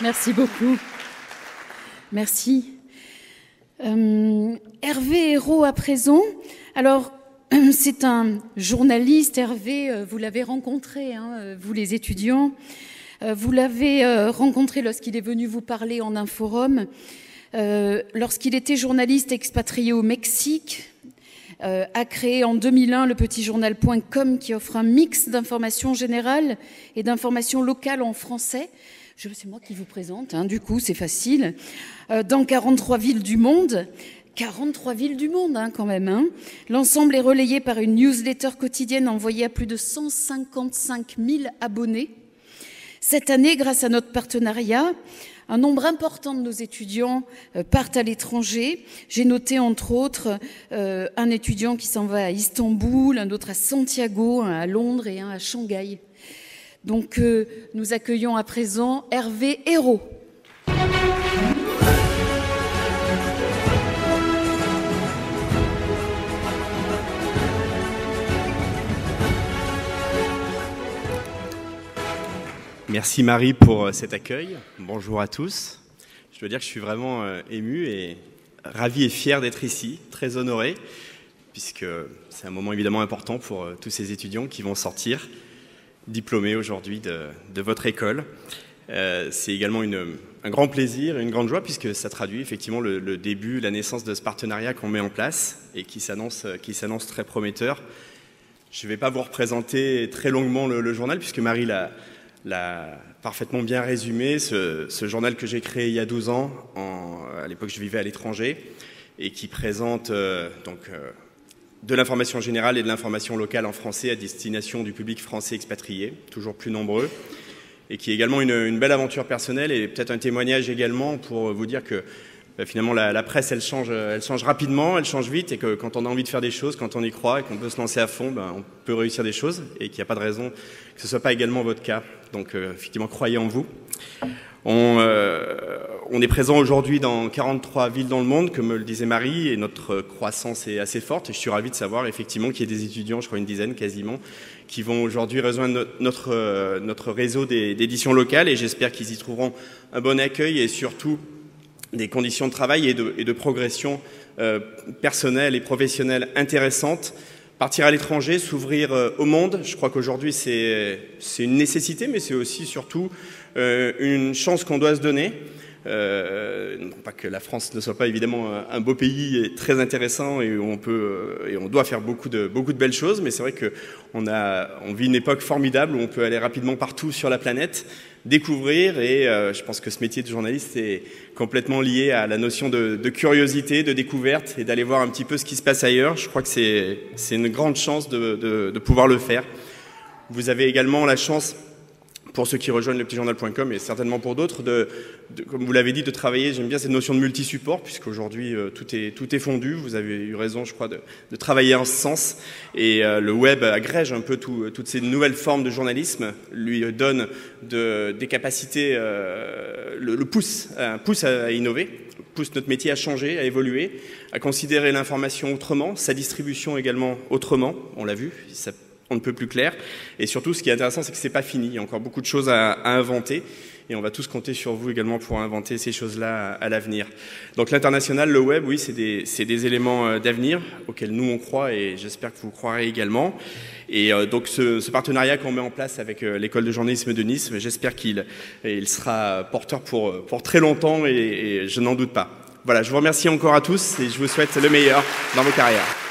Merci beaucoup. Merci. Hervé Hérault à présent. Alors, c'est un journaliste, Hervé, vous l'avez rencontré, hein, vous les étudiants. Vous l'avez rencontré lorsqu'il est venu vous parler en un forum, lorsqu'il était journaliste expatrié au Mexique, a créé en 2001 le petitjournal.com qui offre un mix d'informations générales et d'informations locales en français. C'est moi qui vous présente, hein, du coup c'est facile, dans 43 villes du monde. 43 villes du monde, hein, quand même. Hein. L'ensemble est relayé par une newsletter quotidienne envoyée à plus de 155 000 abonnés. Cette année, grâce à notre partenariat, un nombre important de nos étudiants partent à l'étranger. J'ai noté, entre autres, un étudiant qui s'en va à Istanbul, un autre à Santiago, un à Londres et un à Shanghai. Donc, nous accueillons à présent Hervé Hérault. Merci Marie pour cet accueil. Bonjour à tous. Je dois dire que je suis vraiment ému et ravi et fier d'être ici, très honoré, puisque c'est un moment évidemment important pour tous ces étudiants qui vont sortir diplômés aujourd'hui de votre école. C'est également un grand plaisir et une grande joie, puisque ça traduit effectivement le début, la naissance de ce partenariat qu'on met en place et qui s'annonce très prometteur. Je ne vais pas vous représenter très longuement le journal, puisque Marie l'a parfaitement bien résumé, ce journal que j'ai créé il y a 12 ans, à l'époque je vivais à l'étranger, et qui présente de l'information générale et de l'information locale en français à destination du public français expatrié, toujours plus nombreux, et qui est également une belle aventure personnelle et peut-être un témoignage également pour vous dire que finalement la presse elle change rapidement, elle change vite, et que quand on a envie de faire des choses, quand on y croit et qu'on peut se lancer à fond, on peut réussir des choses, et qu'il n'y a pas de raison que ce ne soit pas également votre cas. Donc effectivement, croyez en vous. On est présent aujourd'hui dans 43 villes dans le monde, comme le disait Marie, et notre croissance est assez forte. Et je suis ravi de savoir effectivement qu'il y a des étudiants, je crois une dizaine quasiment, qui vont aujourd'hui rejoindre notre réseau d'éditions locales, et j'espère qu'ils y trouveront un bon accueil et surtout des conditions de travail et de progression personnelle et professionnelle intéressantes. Partir à l'étranger, s'ouvrir au monde, je crois qu'aujourd'hui c'est une nécessité, mais c'est aussi surtout une chance qu'on doit se donner. Non pas que la France ne soit pas évidemment un beau pays et très intéressant et où on doit faire beaucoup de belles choses, mais c'est vrai qu'on vit une époque formidable où on peut aller rapidement partout sur la planète, découvrir, et je pense que ce métier de journaliste est complètement lié à la notion de curiosité, de découverte, et d'aller voir un petit peu ce qui se passe ailleurs. Je crois que c'est une grande chance de pouvoir le faire. Vous avez également la chance, pour ceux qui rejoignent le petitjournal.com et certainement pour d'autres, comme vous l'avez dit, de travailler, j'aime bien cette notion de multi-support, puisqu'aujourd'hui tout est fondu. Vous avez eu raison, je crois, de travailler en ce sens. Et le web agrège un peu toutes ces nouvelles formes de journalisme, lui donne des capacités, un pouce à innover, pousse notre métier à changer, à évoluer, à considérer l'information autrement, sa distribution également autrement, on l'a vu, on ne peut plus clair. Et surtout, ce qui est intéressant, c'est que ce n'est pas fini. Il y a encore beaucoup de choses à inventer. Et on va tous compter sur vous également pour inventer ces choses-là à l'avenir. Donc l'international, le web, oui, c'est des éléments d'avenir auxquels nous on croit, et j'espère que vous croirez également. Et donc ce partenariat qu'on met en place avec l'école de journalisme de Nice, j'espère qu'il sera porteur pour très longtemps, et je n'en doute pas. Voilà, je vous remercie encore à tous et je vous souhaite le meilleur dans vos carrières.